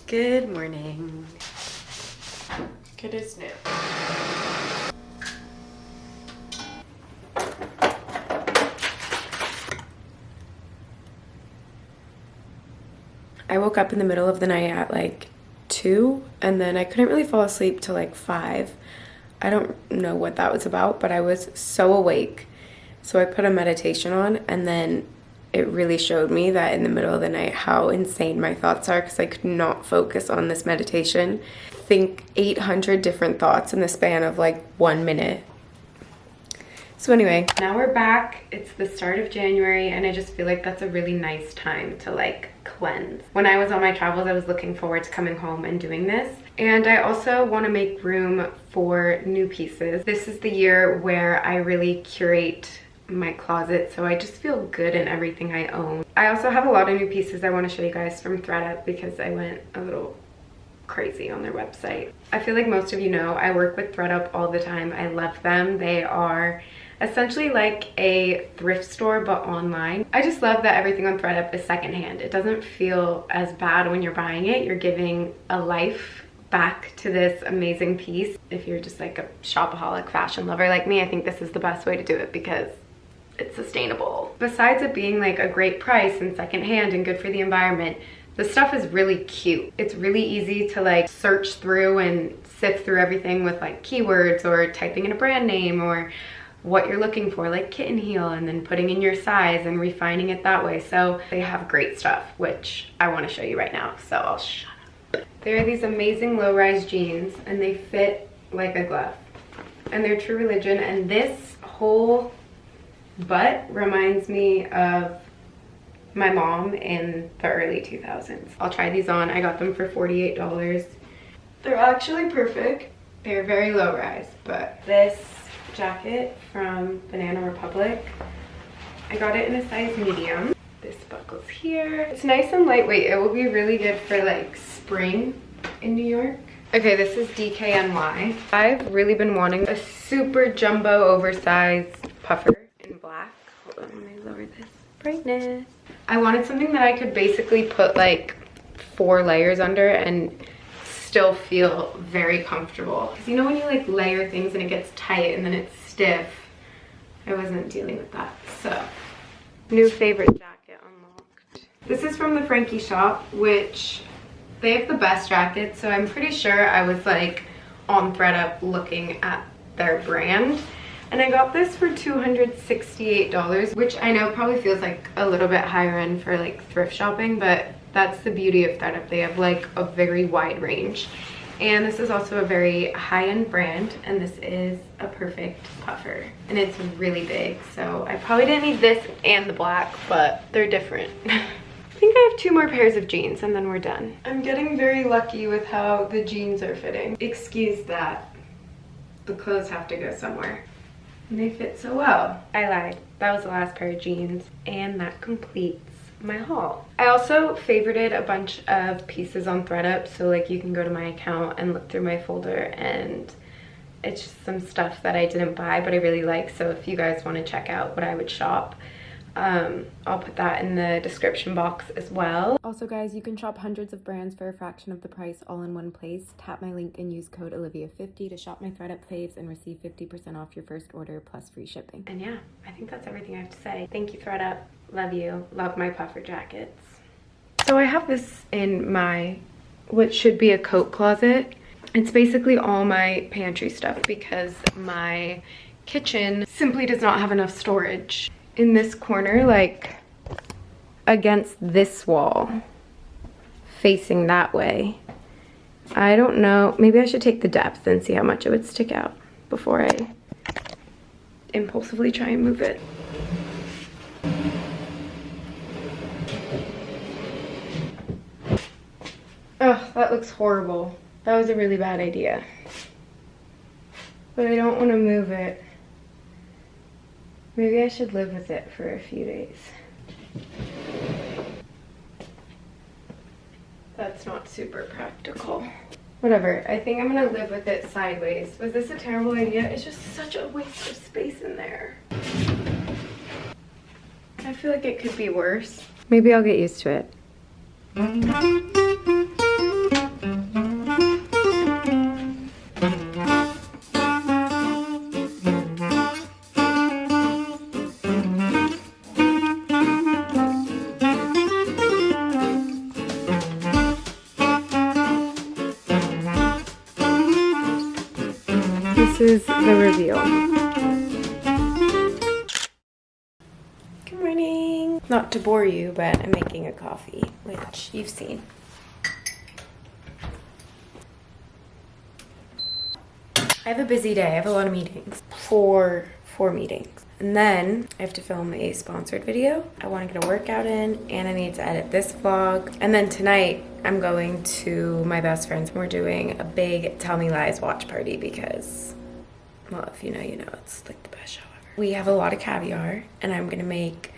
Good morning. Good as new. I woke up in the middle of the night at like 2 and then I couldn't really fall asleep till like 5. I don't know what that was about, but I was so awake. So I put a meditation on and then it really showed me that in the middle of the night how insane my thoughts are because I could not focus on this meditation. Think 800 different thoughts in the span of like 1 minute. So anyway, now we're back. It's the start of January and I just feel like that's a really nice time to like cleanse. When I was on my travels, I was looking forward to coming home and doing this. And I also want to make room for new pieces. This is the year where I really curate my closet, so I just feel good in everything I own. I also have a lot of new pieces I want to show you guys from ThredUp because I went a little crazy on their website. I feel like most of you know I work with ThredUp all the time. I love them. They are essentially like a thrift store but online. I just love that everything on ThredUp is secondhand. It doesn't feel as bad when you're buying it. You're giving a life back to this amazing piece. If you're just like a shopaholic fashion lover like me, I think this is the best way to do it because it's sustainable. Besides it being like a great price and secondhand and good for the environment, the stuff is really cute. It's really easy to like search through and sift through everything with like keywords or typing in a brand name or what you're looking for, like kitten heel, and then putting in your size and refining it that way. So they have great stuff, which I want to show you right now, so I'll shut up. There are these amazing low-rise jeans and they fit like a glove and they're True Religion, and this whole butt reminds me of my mom in the early 2000s. I'll try these on. I got them for $48. They're actually perfect. They're very low rise, but this jacket from Banana Republic, I got it in a size medium. This buckles here. It's nice and lightweight. It will be really good for like spring in New York. Okay, this is DKNY. I've really been wanting a super jumbo oversized puffer in black. Hold on, let me lower this brightness. I wanted something that I could basically put like 4 layers under and still feel very comfortable. Because you know when you like layer things and it gets tight and then it's stiff? I wasn't dealing with that. So, new favorite jacket unlocked. This is from the Frankie shop, which they have the best jackets. So I'm pretty sure I was like on ThredUp looking at their brand. And I got this for $268, which I know probably feels like a little bit higher end for like thrift shopping, but that's the beauty of ThredUp. They have like a very wide range. And this is also a very high-end brand, and this is a perfect puffer. And it's really big, so I probably didn't need this and the black, but they're different. I think I have 2 more pairs of jeans and then we're done. I'm getting very lucky with how the jeans are fitting. Excuse that. The clothes have to go somewhere. And they fit so well. I lied. That was the last pair of jeans, and that completes my haul. I also favorited a bunch of pieces on ThredUp, so like you can go to my account and look through my folder, and it's just some stuff that I didn't buy but I really like. So if you guys want to check out what I would shop, I'll put that in the description box as well. Also guys, you can shop hundreds of brands for a fraction of the price all in one place. Tap my link and use code Olivia50 to shop my ThredUp faves and receive 50% off your first order plus free shipping. And yeah, I think that's everything I have to say. Thank you ThredUp. Love you. Love my puffer jackets. So I have this in my, what should be a coat closet. It's basically all my pantry stuff because my kitchen simply does not have enough storage. In this corner, like against this wall, facing that way. I don't know, maybe I should take the depth and see how much it would stick out before I impulsively try and move it. Oh, that looks horrible. That was a really bad idea. But I don't want to move it. Maybe I should live with it for a few days. That's not super practical. Whatever, I think I'm gonna live with it sideways. Was this a terrible idea? It's just such a waste of space in there. I feel like it could be worse. Maybe I'll get used to it. this is the reveal. Good morning. Not to bore you, but I'm making a coffee, which you've seen. I have a busy day. I have a lot of meetings. Four meetings. And then I have to film a sponsored video. I want to get a workout in, and I need to edit this vlog. And then tonight I'm going to my best friend's. We're doing a big Tell Me Lies watch party because, well, if you know, you know. It's like the best show ever. We have a lot of caviar, and I'm gonna make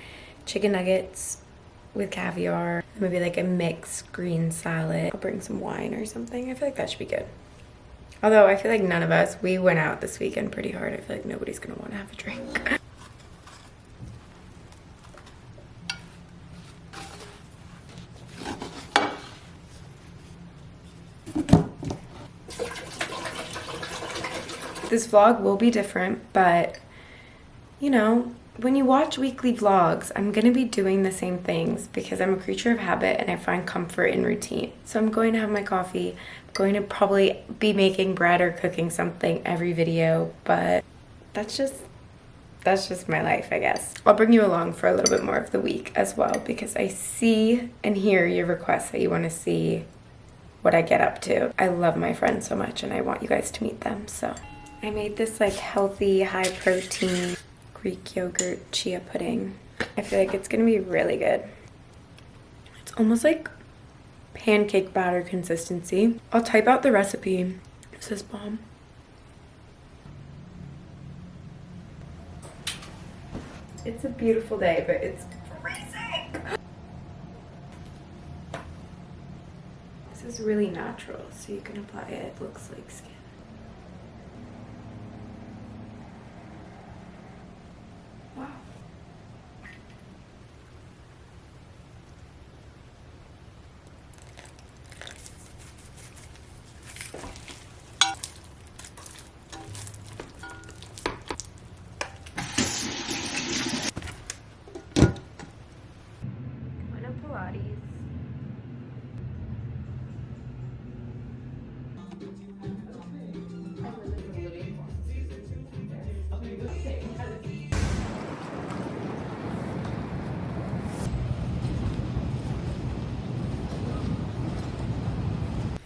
chicken nuggets with caviar, maybe like a mixed green salad. I'll bring some wine or something. I feel like that should be good. Although I feel like none of us, we went out this weekend pretty hard. I feel like nobody's gonna want to have a drink. This vlog will be different, but you know, when you watch weekly vlogs, I'm gonna be doing the same things because I'm a creature of habit and I find comfort in routine. So I'm going to have my coffee, I'm going to probably be making bread or cooking something every video, but that's just my life, I guess. I'll bring you along for a little bit more of the week as well because I see and hear your requests that you want to see what I get up to. I love my friends so much and I want you guys to meet them, so. I made this like healthy, high protein Greek yogurt chia pudding. I feel like it's gonna be really good. It's almost like pancake batter consistency. I'll type out the recipe. This is bomb. It's a beautiful day, but it's freezing. This is really natural, so you can apply it. It looks like skin. Wow. Bueno, Pilates.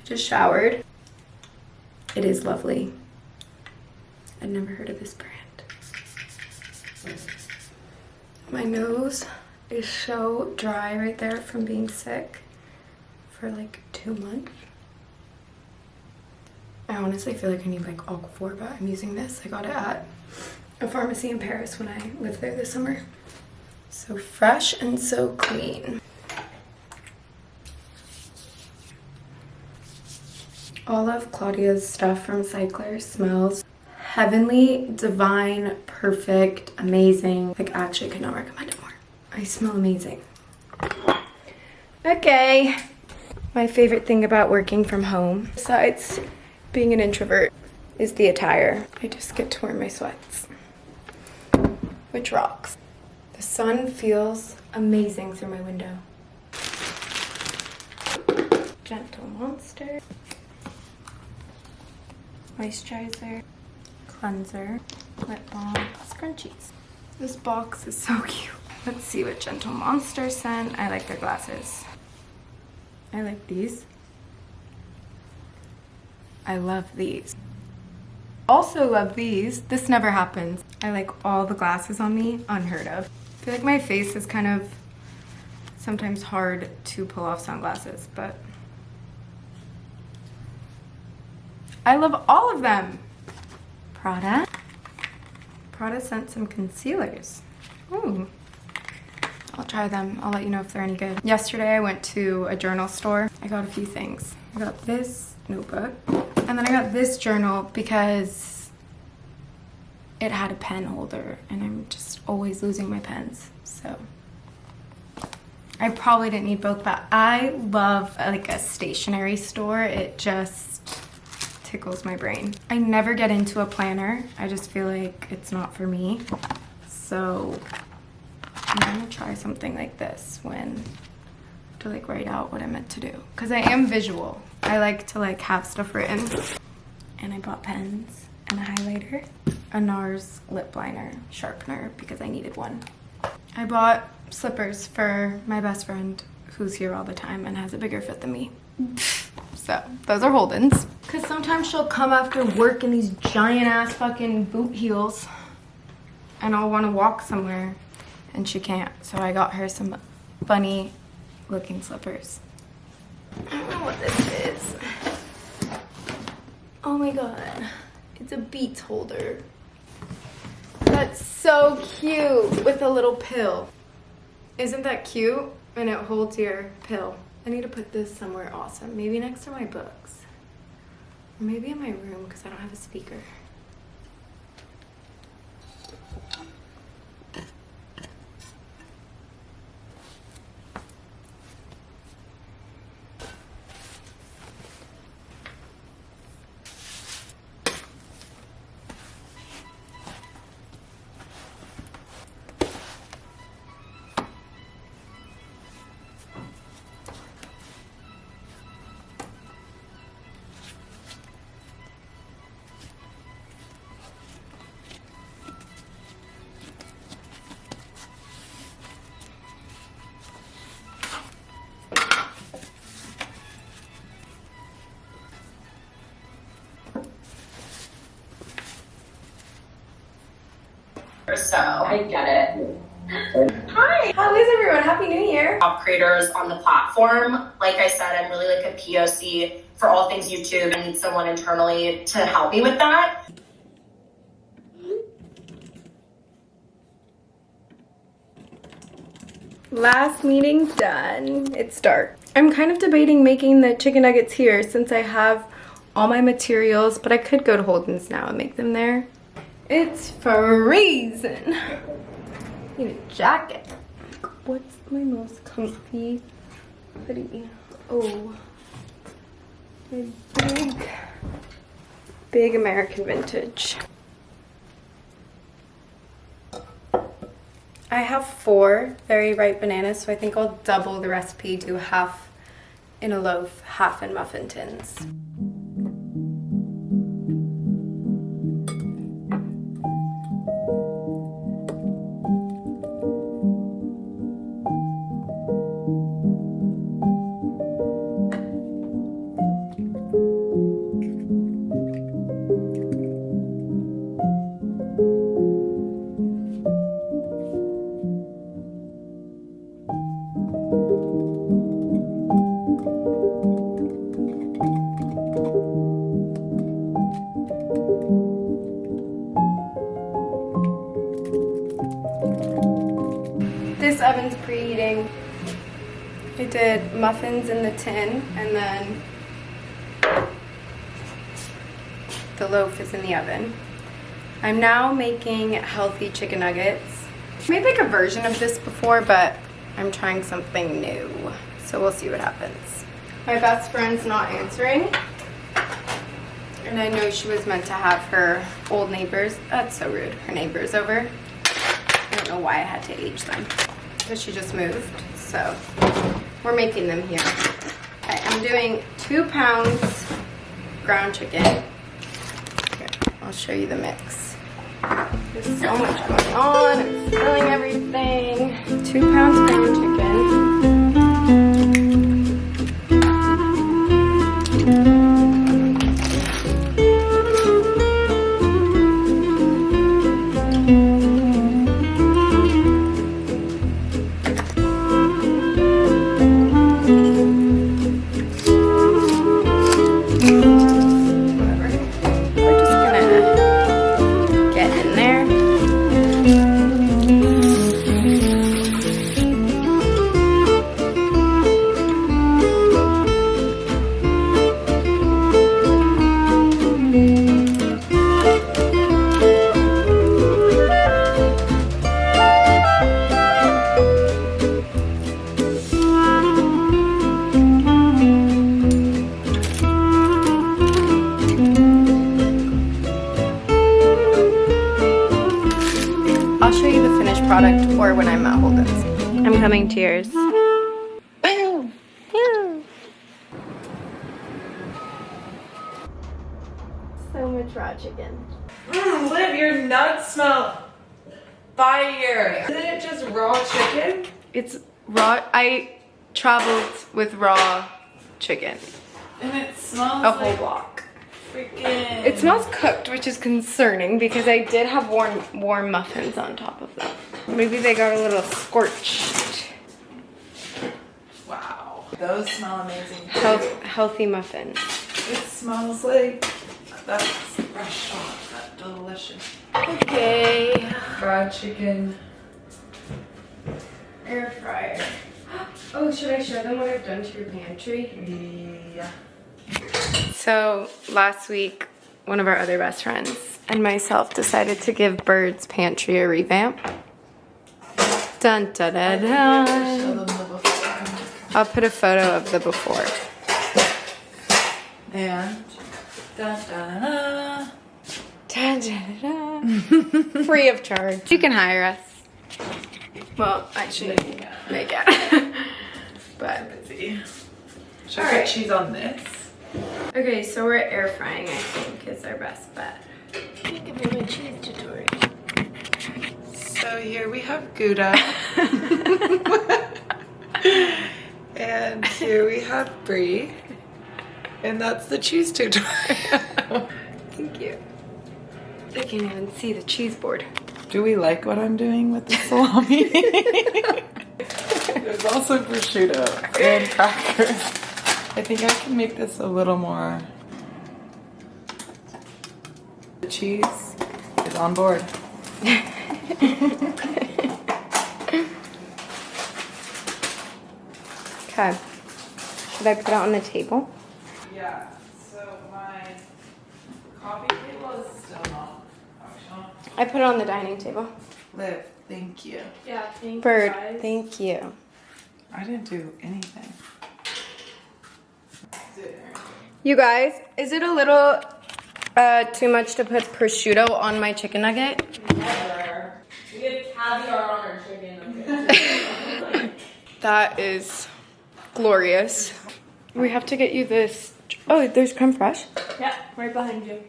Just showered. It is lovely. I've never heard of this brand. My nose is so dry right there from being sick for like 2 months. I honestly feel like I need like Aquaphor, but I'm using this. I got it at a pharmacy in Paris when I lived there this summer. So fresh and so clean. All of Claudia's stuff from Cycler smells heavenly, divine, perfect, amazing. Like, actually could not recommend it more. I smell amazing. Okay. My favorite thing about working from home, besides being an introvert, is the attire. I just get to wear my sweats, which rocks. The sun feels amazing through my window. Gentle Monster. Moisturizer, cleanser, lip balm, scrunchies. This box is so cute. Let's see what Gentle Monster sent. I like their glasses. I like these. I love these. Also love these. This never happens. I like all the glasses on me. Unheard of. I feel like my face is kind of sometimes hard to pull off sunglasses, but I love all of them. Prada. Prada sent some concealers. Ooh. I'll try them. I'll let you know if they're any good. Yesterday I went to a journal store. I got a few things. I got this notebook. And then I got this journal because it had a pen holder and I'm just always losing my pens. So I probably didn't need both, but I love like a stationery store. It just tickles my brain. I never get into a planner. I just feel like it's not for me. So I'm gonna try something like this when to like write out what I meant to do. Cause I am visual. I like to like have stuff written. And I bought pens and a highlighter. A NARS lip liner sharpener because I needed one. I bought slippers for my best friend who's here all the time and has a bigger foot than me. So those are Holden's. Cause sometimes she'll come after work in these giant ass fucking boot heels and I'll want to walk somewhere and she can't. So I got her some funny looking slippers. I don't know what this is. Oh my god. It's a Beats holder. That's so cute with a little pill. Isn't that cute? And it holds your pill. I need to put this somewhere awesome. Maybe next to my books. Or maybe in my room because I don't have a speaker. So I get it. Hi. How is everyone? Happy New Year. Top creators on the platform. Like I said, I'm really like a POC for all things YouTube. I need someone internally to help me with that. Last meeting done. It's dark. I'm kind of debating making the chicken nuggets here since I have all my materials, but I could go to Holden's now and make them there. It's freezing. I need a jacket. What's my most comfy hoodie? Oh, my big American vintage. I have 4 very ripe bananas, so I think I'll double the recipe, do half in a loaf, half in muffin tins. This oven's preheating. I did muffins in the tin and then the loaf is in the oven. I'm now making healthy chicken nuggets. I made like a version of this before, but I'm trying something new. So we'll see what happens. My best friend's not answering. And I know she was meant to have her old neighbors, that's so rude, her neighbors over. I don't know why I had to age them. But she just moved, so we're making them here. Okay, I'm doing 2 pounds ground chicken. Here, I'll show you the mix. There's so much going on, I'm spilling everything. 2 pounds ground chicken. I'll show you the finished product or when I'm at Holden's. I'm coming to yours. So much raw chicken. Liv, your nuts smell fire. Isn't it just raw chicken? It's raw. I traveled with raw chicken. And it smells A like whole block. freaking... It smells cooked, which is concerning because I did have warm muffins on top of them. Maybe they got a little scorched. Wow. Those smell amazing too. Healthy muffins. It smells like that's restaurant. That delicious. Okay. Fried chicken. Air fryer. Oh, should I show them what I've done to your pantry? Yeah. So last week, one of our other best friends and myself decided to give Bird's pantry a revamp. Dun da da da. Show them the before. I'll put a photo of the before. And da da da. Dun, da, da, da. Free of charge. You can hire us. Well, actually, they can. But Busy. Should I put cheese on this? okay, so we're air frying. I think is our best bet. Give me my cheese tutorial. So here we have Gouda. And here we have Brie. And that's the cheese tutorial. Thank you. I can't even see the cheese board. Do we like what I'm doing with the salami? There's also prosciutto and crackers. I think I can make this a little more. The cheese is on board. Okay. Should I put it on the table? Yeah, so my coffee table is still not functional. I put it on the dining table. Liv, thank you. Yeah, thank Bird, you guys. thank you. I didn't do anything. You guys, is it a little too much to put prosciutto on my chicken nugget? Never. We get caviar on our chicken. That is glorious. We have to get you this. Oh, there's creme fraiche. Yeah, right behind you.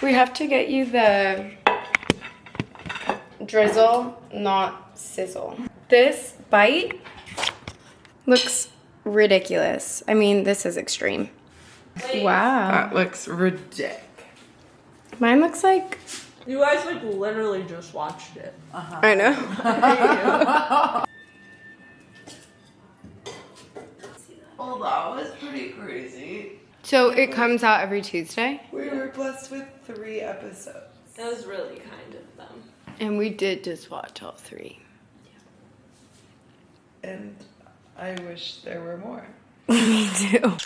We have to get you the drizzle, not sizzle. This bite looks ridiculous. I mean, this is extreme. Wait. Wow. That looks ridiculous. Mine looks like, You guys like literally just watched it. I know. Well, that was pretty crazy. So it comes out every Tuesday? We were blessed with 3 episodes. That was really kind of them. And we did just watch all 3. And I wish there were more. Me too.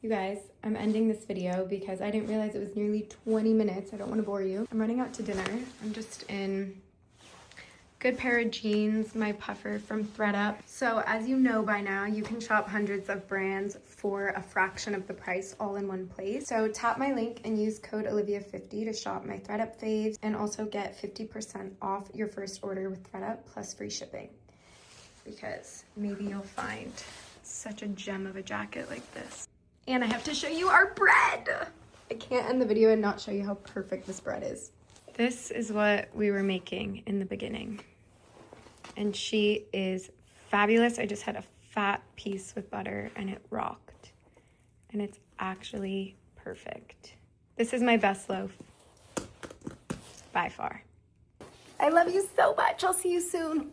You guys, I'm ending this video because I didn't realize it was nearly 20 minutes. I don't want to bore you. I'm running out to dinner. I'm just in good pair of jeans, my puffer from ThredUp. So as you know by now, you can shop hundreds of brands for a fraction of the price all in one place. So tap my link and use code Olivia50 to shop my ThredUp faves and also get 50% off your first order with ThredUp plus free shipping. Because maybe you'll find such a gem of a jacket like this. And I have to show you our bread. I can't end the video and not show you how perfect this bread is. This is what we were making in the beginning. And she is fabulous. I just had a fat piece with butter and it rocked. And it's actually perfect. This is my best loaf by far. I love you so much. I'll see you soon.